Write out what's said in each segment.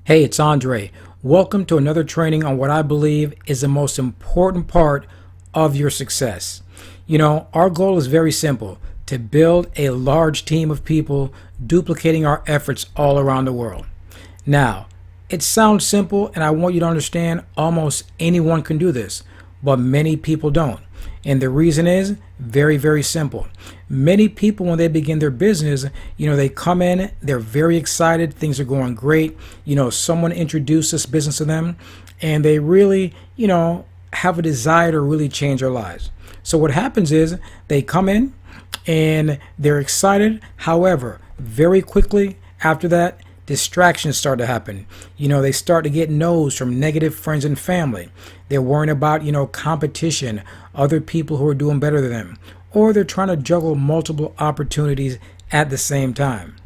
Hey, it's Andre. Welcome to another training on what I believe is the most important part of your success. Our goal is very simple: to build a large team of people duplicating our efforts all around the world. Now, it sounds simple, and I want you to understand almost anyone can do this, but many people don't. And the reason is very, very simple. Many people, when they begin their business, they come in, they're very excited, things are going great. Someone introduced this business to them, and they really, have a desire to really change their lives. So what happens is they come in and they're excited. However, very quickly after that, distractions start to happen. They start to get no's from negative friends and family. They're worrying about, competition, other people who are doing better than them, or they're trying to juggle multiple opportunities at the same time.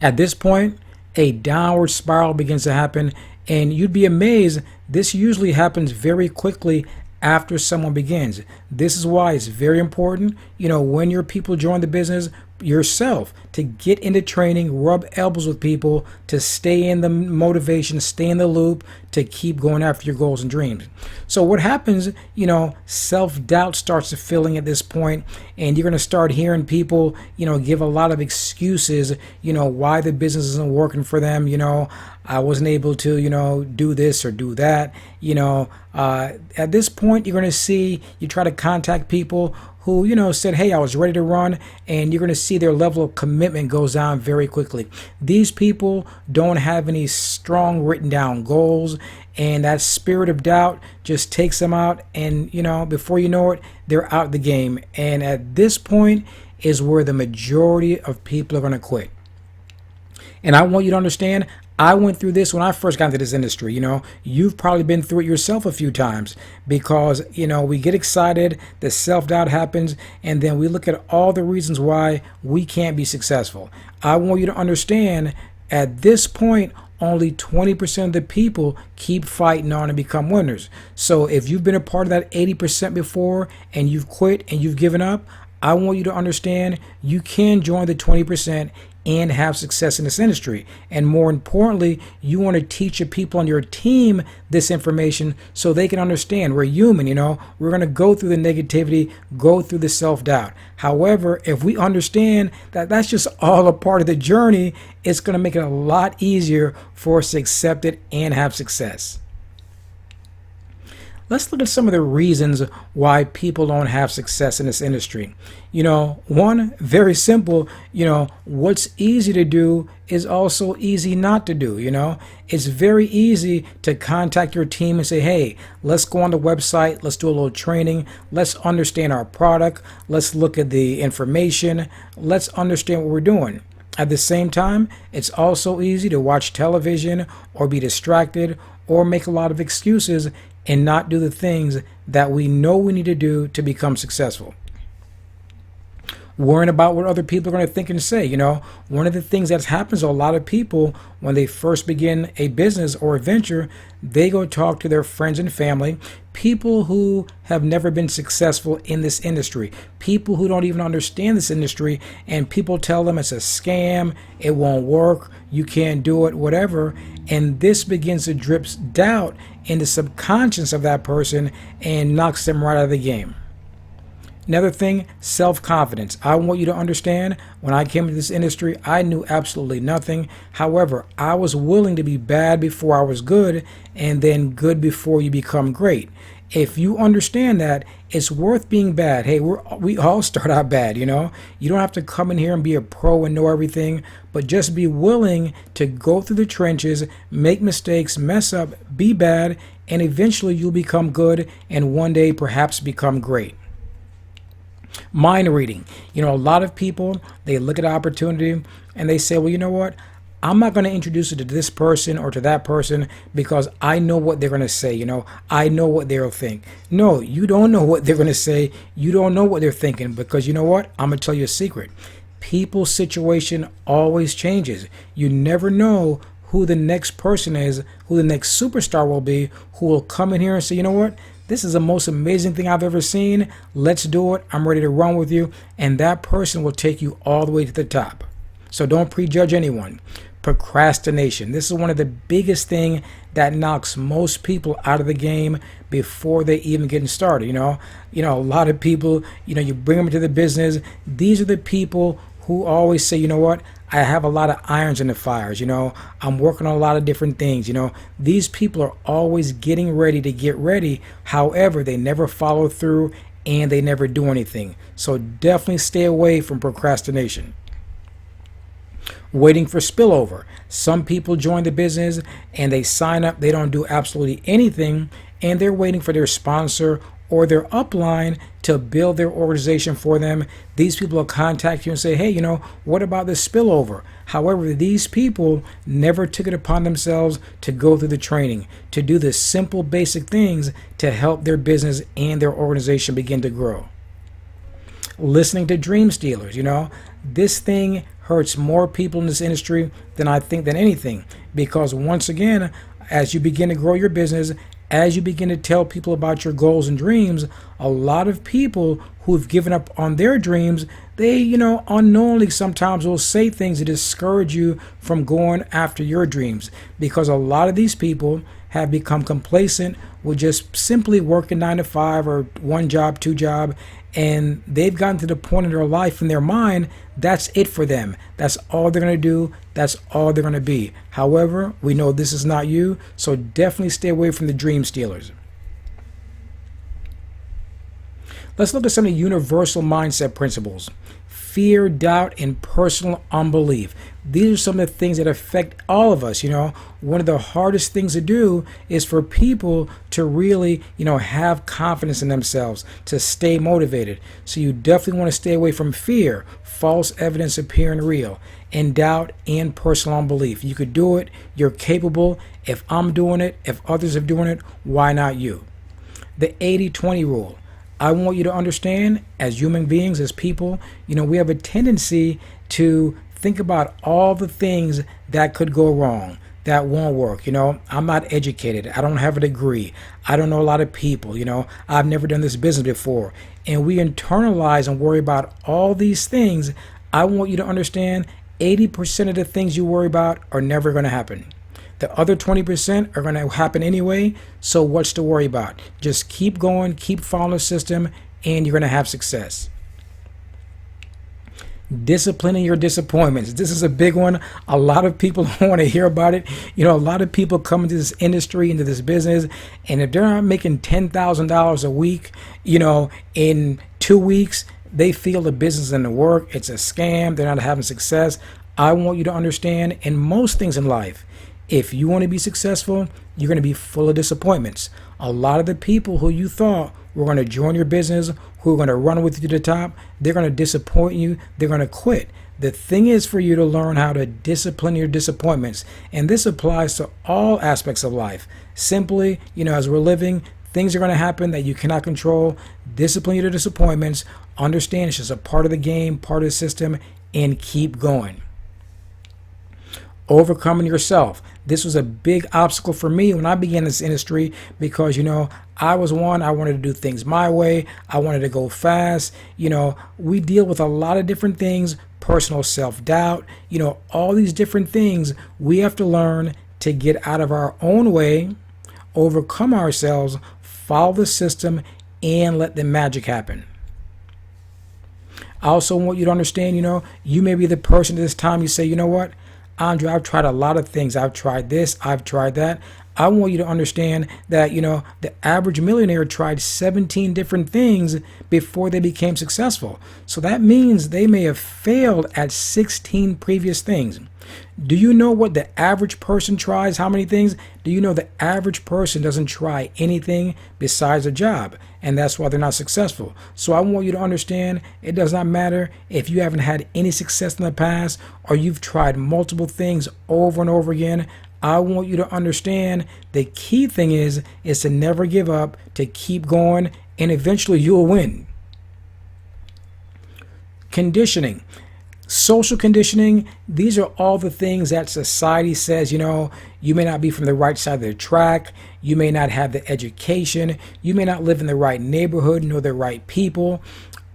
At this point, a downward spiral begins to happen, and you'd be amazed. This usually happens very quickly after someone begins. This is why it's very important, when your people join the business yourself, to get into training, rub elbows with people, to stay in the motivation, stay in the loop, to keep going after your goals and dreams. So what happens, self-doubt starts to filling at this point, and you're going to start hearing people, give a lot of excuses, why the business isn't working for them. I wasn't able to, do this or do that. At this point, you're going to see, you try to contact people who, said, hey, I was ready to run, and you're going to see their level of commitment goes down very quickly. These people don't have any strong written down goals, and that spirit of doubt just takes them out, and, before you know it, they're out the game. And at this point is where the majority of people are going to quit. And I want you to understand, I went through this when I first got into this industry. You've probably been through it yourself a few times because, we get excited, the self-doubt happens, and then we look at all the reasons why we can't be successful. I want you to understand, at this point, only 20% of the people keep fighting on and become winners. So if you've been a part of that 80% before and you've quit and you've given up, I want you to understand you can join the 20% and have success in this industry. And more importantly, you want to teach the people on your team this information so they can understand we're human. We're going to go through the negativity, go through the self-doubt. However, if we understand that that's just all a part of the journey, it's going to make it a lot easier for us to accept it and have success. Let's look at some of the reasons why people don't have success in this industry. One, very simple, what's easy to do is also easy not to do. It's very easy to contact your team and say, hey, let's go on the website, let's do a little training, let's understand our product, let's look at the information, let's understand what we're doing. At the same time, it's also easy to watch television or be distracted or make a lot of excuses and not do the things that we know we need to do to become successful. Worrying about what other people are going to think and say. One of the things that happens to a lot of people when they first begin a business or a venture, they go talk to their friends and family, people who have never been successful in this industry, people who don't even understand this industry, and people tell them it's a scam, it won't work, you can't do it, whatever. And this begins to drip doubt in the subconscious of that person and knocks them right out of the game. Another thing, self-confidence. I want you to understand, when I came into this industry, I knew absolutely nothing. However, I was willing to be bad before I was good, and then good before you become great. If you understand that, it's worth being bad. Hey, we all start out bad, You don't have to come in here and be a pro and know everything, but just be willing to go through the trenches, make mistakes, mess up, be bad, and eventually you'll become good and one day perhaps become great. Mind reading. A lot of people, they look at opportunity and they say, well, you know what? I'm not going to introduce it to this person or to that person because I know what they're going to say. I know what they'll think. No, you don't know what they're going to say. You don't know what they're thinking because you know what? I'm going to tell you a secret. People's situation always changes. You never know who the next person is, who the next superstar will be, who will come in here and say, you know what? This is the most amazing thing I've ever seen. Let's do it. I'm ready to run with you. And that person will take you all the way to the top. So don't prejudge anyone. Procrastination. This is one of the biggest thing that knocks most people out of the game before they even getting started. A lot of people, you bring them into the business. These are the people who always say, you know what, I have a lot of irons in the fires. I'm working on a lot of different things. These people are always getting ready to get ready. However, they never follow through and they never do anything. So definitely stay away from procrastination. Waiting for spillover. Some people join the business and they sign up, they don't do absolutely anything, and they're waiting for their sponsor or their upline to build their organization for them. These people will contact you and say, hey, what about this spillover? However, these people never took it upon themselves to go through the training, to do the simple basic things to help their business and their organization begin to grow. Listening to dream stealers. This thing hurts more people in this industry than anything, because once again, as you begin to grow your business, as you begin to tell people about your goals and dreams, a lot of people who've given up on their dreams, they, unknowingly sometimes will say things to discourage you from going after your dreams, because a lot of these people have become complacent with just simply working 9 to 5 or one job, two job, and they've gotten to the point in their life, in their mind, that's it for them. That's all they're going to do. That's all they're going to be. However, we know this is not you, so definitely stay away from the dream stealers. Let's look at some of the universal mindset principles. Fear, doubt, and personal unbelief. These are some of the things that affect all of us. One of the hardest things to do is for people to really, have confidence in themselves, to stay motivated. So you definitely want to stay away from fear, false evidence appearing real, and doubt and personal unbelief. You could do it. You're capable. If I'm doing it, if others are doing it, why not you? The 80-20 rule. I want you to understand, as human beings, as people, we have a tendency to think about all the things that could go wrong, that won't work. I'm not educated. I don't have a degree. I don't know a lot of people. I've never done this business before. And we internalize and worry about all these things. I want you to understand 80% of the things you worry about are never going to happen. The other 20% are going to happen anyway, so what's to worry about? Just keep going, keep following the system, and you're going to have success. Disciplining your disappointments. This is a big one. A lot of people don't want to hear about it. A lot of people come into this industry, into this business, and if they're not making $10,000 a week, in 2 weeks, they feel the business isn't work. It's a scam. They're not having success. I want you to understand, in most things in life, if you want to be successful, you're going to be full of disappointments. A lot of the people who you thought were going to join your business, who are going to run with you to the top, they're going to disappoint you. They're going to quit. The thing is for you to learn how to discipline your disappointments. And this applies to all aspects of life. Simply, as we're living, things are going to happen that you cannot control. Discipline your disappointments. Understand it's just a part of the game, part of the system, and keep going. Overcoming yourself. This was a big obstacle for me when I began this industry because, I was one, I wanted to do things my way. I wanted to go fast. We deal with a lot of different things, personal self-doubt, all these different things we have to learn to get out of our own way, overcome ourselves, follow the system, and let the magic happen. I also want you to understand, you may be the person at this time you say, you know what? Andre, I've tried a lot of things. I've tried this. I've tried that. I want you to understand that, the average millionaire tried 17 different things before they became successful. So that means they may have failed at 16 previous things. Do you know what the average person tries? How many things? Do you know the average person doesn't try anything besides a job? And that's why they're not successful. So I want you to understand it does not matter if you haven't had any success in the past or you've tried multiple things over and over again. I want you to understand the key thing is to never give up, to keep going, and eventually you'll win. Conditioning. Social conditioning, these are all the things that society says, you may not be from the right side of the track, you may not have the education, you may not live in the right neighborhood, know the right people.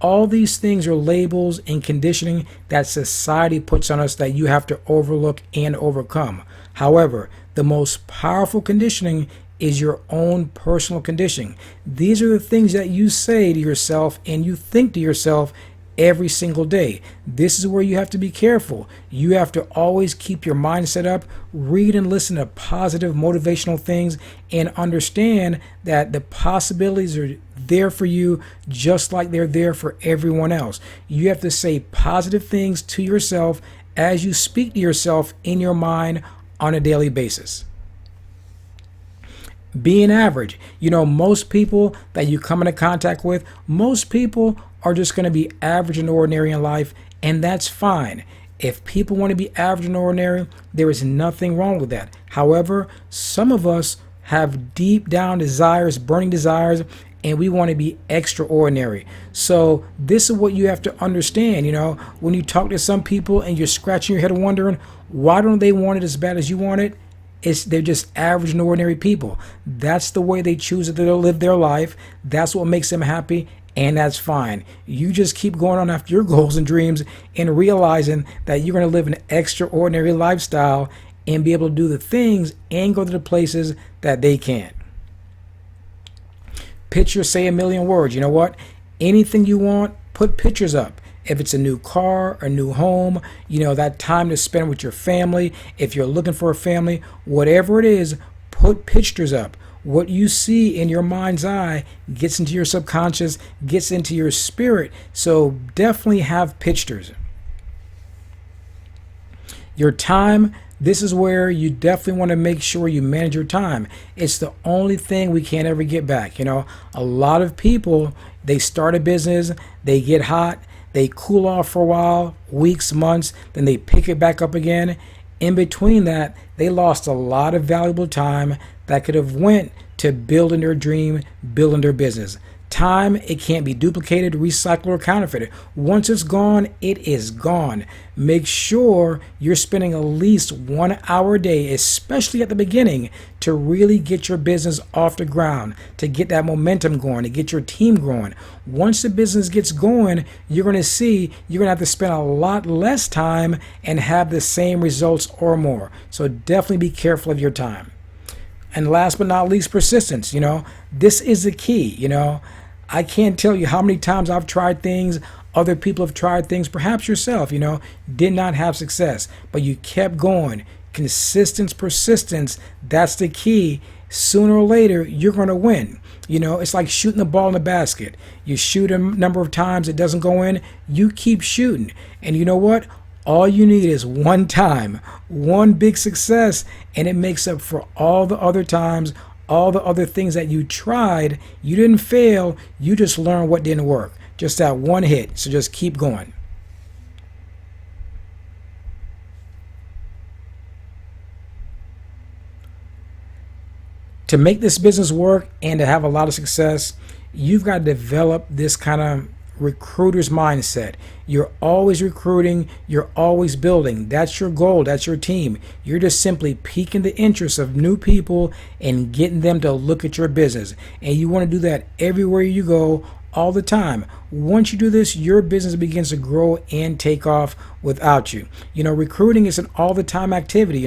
All these things are labels and conditioning that society puts on us that you have to overlook and overcome. However, the most powerful conditioning is your own personal conditioning. These are the things that you say to yourself and you think to yourself every single day. This is where you have to be careful. You have to always keep your mindset up, read and listen to positive motivational things, and understand that the possibilities are there for you just like they're there for everyone else. You have to say positive things to yourself as you speak to yourself in your mind on a daily basis. Being average. Most people that you come into contact with, most people are just going to be average and ordinary in life, and that's fine. If people want to be average and ordinary, there is nothing wrong with that. However, some of us have deep down desires, burning desires, and we want to be extraordinary. So this is what you have to understand. When you talk to some people and you're scratching your head wondering, why don't they want it as bad as you want it? They're just average and ordinary people. That's the way they choose to live their life. That's what makes them happy, and that's fine. You just keep going on after your goals and dreams and realizing that you're going to live an extraordinary lifestyle and be able to do the things and go to the places that they can't. Pictures say a million words. You know what? Anything you want, put pictures up. If it's a new car, a new home, that time to spend with your family, if you're looking for a family, whatever it is, put pictures up. What you see in your mind's eye gets into your subconscious, gets into your spirit. So definitely have pictures. Your time, this is where you definitely want to make sure you manage your time. It's the only thing we can't ever get back. A lot of people, they start a business, they get hot, they cool off for a while, weeks, months, then they pick it back up again. In between that, they lost a lot of valuable time that could have went to building their dream, building their business. Time, it can't be duplicated, recycled, or counterfeited. Once it's gone, it is gone. Make sure you're spending at least 1 hour a day, especially at the beginning, to really get your business off the ground, to get that momentum going, to get your team growing. Once the business gets going, you're going to see you're going to have to spend a lot less time and have the same results or more. So definitely be careful of your time. And last but not least, persistence. This is the key. I can't tell you how many times I've tried things, other people have tried things, perhaps yourself, did not have success, but you kept going. Consistent persistence, that's the key. Sooner or later, you're going to win. It's like shooting the ball in the basket. You shoot a number of times, it doesn't go in, you keep shooting. And you know what? All you need is one time, one big success, and it makes up for all the other times, all the other things that you tried. You didn't fail, you just learned what didn't work. Just that one hit, so just keep going. To make this business work and to have a lot of success, you've got to develop this kind of recruiter's mindset. You're always recruiting, you're always building. That's your goal, that's your team. You're just simply piquing the interest of new people and getting them to look at your business. And you want to do that everywhere you go, all the time. Once you do this, your business begins to grow and take off without you. Recruiting is an all the time activity.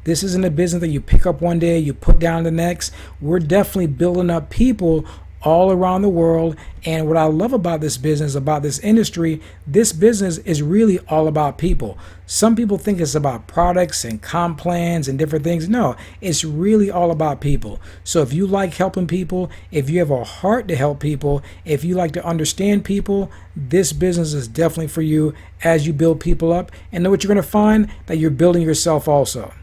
This isn't a business that you pick up one day, you put down the next. We're definitely building up people all around the world. And what I love about this business, about this industry, this business is really all about people. Some people think it's about products and comp plans and different things. No, it's really all about people. So if you like helping people, if you have a heart to help people, if you like to understand people, this business is definitely for you as you build people up. And then what you're going to find, that you're building yourself also.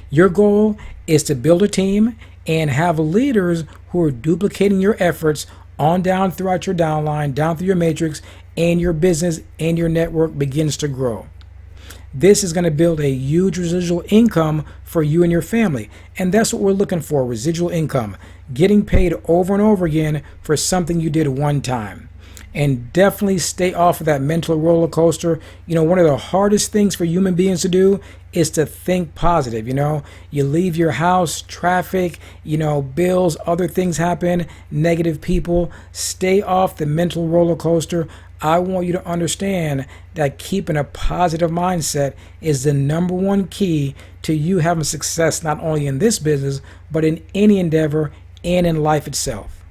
Your goal is to build a team and have leaders who are duplicating your efforts on down throughout your downline, down through your matrix, and your business and your network begins to grow. This is going to build a huge residual income for you and your family. And that's what we're looking for, residual income, getting paid over and over again for something you did one time. And definitely stay off of that mental roller coaster. One of the hardest things for human beings to do is to think positive. You leave your house, traffic, bills, other things happen, negative people. Stay off the mental roller coaster. I want you to understand that keeping a positive mindset is the number one key to you having success, not only in this business, but in any endeavor and in life itself.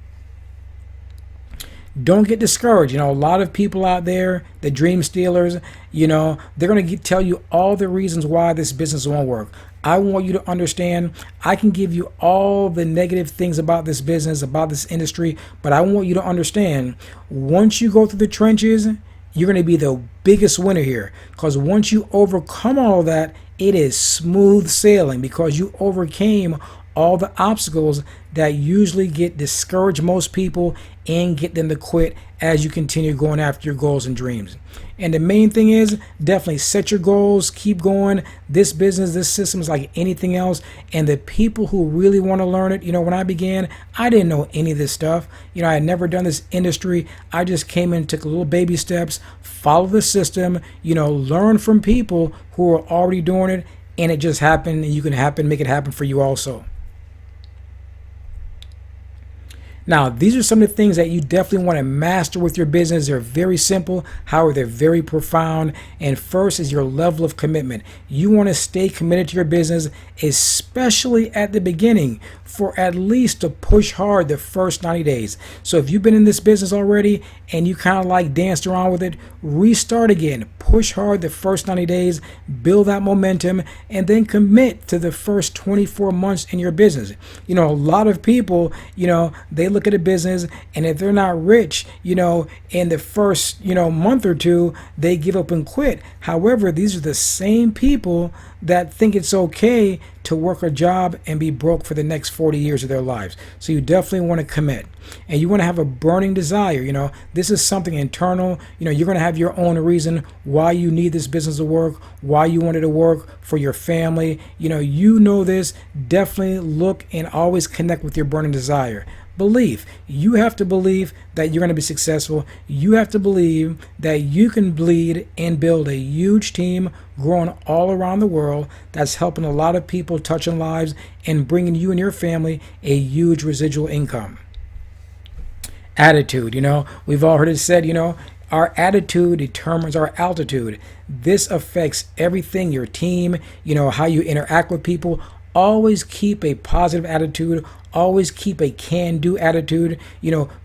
Don't get discouraged. A lot of people out there, the dream stealers, they're going to tell you all the reasons why this business won't work. I want you to understand, I can give you all the negative things about this business, about this industry, but I want you to understand, once you go through the trenches, you're going to be the biggest winner here. Because once you overcome all of that, it is smooth sailing, because you overcame all the obstacles that usually discourage most people and get them to quit as you continue going after your goals and dreams. And the main thing is, definitely set your goals, keep going. This business, this system is like anything else. And the people who really want to learn it, when I began, I didn't know any of this stuff. I had never done this industry. I just came in, took little baby steps, follow the system, learn from people who are already doing it. And it just happened, and you can make it happen for you also. Now, these are some of the things that you definitely want to master with your business. They're very simple, however, they're very profound. And first is your level of commitment. You want to stay committed to your business, especially at the beginning, for at least to push hard the first 90 days. So if you've been in this business already and you kind of like danced around with it, restart again. Push hard the first 90 days, build that momentum, and then commit to the first 24 months in your business. A lot of people, they look at a business, and if they're not rich, in the first, month or two, they give up and quit. However, these are the same people that think it's okay to work a job and be broke for the next 40 years of their lives. So you definitely want to commit, and you want to have a burning desire. This is something internal. You're going to have your own reason why you need this business to work, why you want it to work for your family. This. Definitely look and always connect with your burning desire. Belief. You have to believe that you're going to be successful. You have to believe that you can lead and build a huge team growing all around the world that's helping a lot of people, touching lives, and bringing you and your family a huge residual income. Attitude. We've all heard it said, our attitude determines our altitude. This affects everything, your team, how you interact with people. Always keep a positive attitude. Always keep a can-do attitude.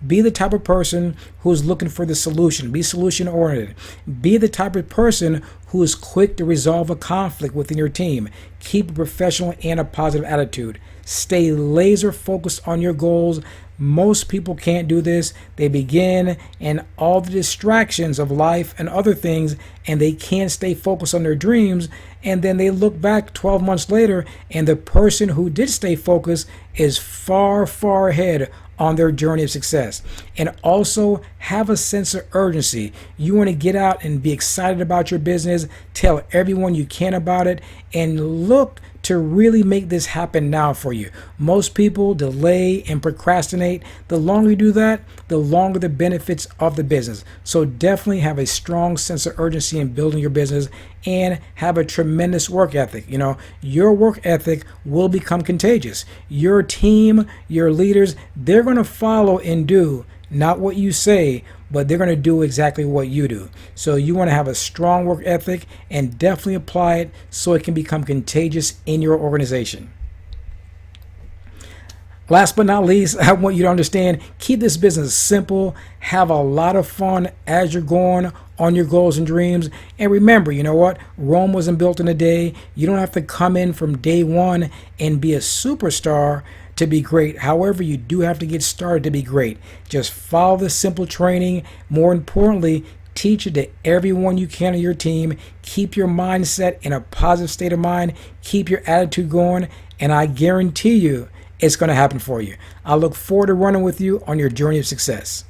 Be the type of person who's looking for the solution. Be solution-oriented. Be the type of person who is quick to resolve a conflict within your team. Keep a professional and a positive attitude. Stay laser focused on your goals. Most people can't do this. They begin and all the distractions of life and other things, and they can't stay focused on their dreams. And then they look back 12 months later, and the person who did stay focused is far, far ahead on their journey of success. And also have a sense of urgency. You want to get out and be excited about your business, tell everyone you can about it, and look to really make this happen now for you. Most people delay and procrastinate. The longer you do that, the longer the benefits of the business. So definitely have a strong sense of urgency in building your business, and have a tremendous work ethic. Your work ethic will become contagious. Your team, your leaders, they're going to follow and do not what you say, but they're going to do exactly what you do. So you want to have a strong work ethic and definitely apply it so it can become contagious in your organization. Last but not least, I want you to understand, keep this business simple, have a lot of fun as you're going on your goals and dreams. And remember, Rome wasn't built in a day. You don't have to come in from day one and be a superstar to be great. However, you do have to get started to be great. Just follow the simple training. More importantly, teach it to everyone you can on your team. Keep your mindset in a positive state of mind. Keep your attitude going, and I guarantee you it's going to happen for you. I look forward to running with you on your journey of success.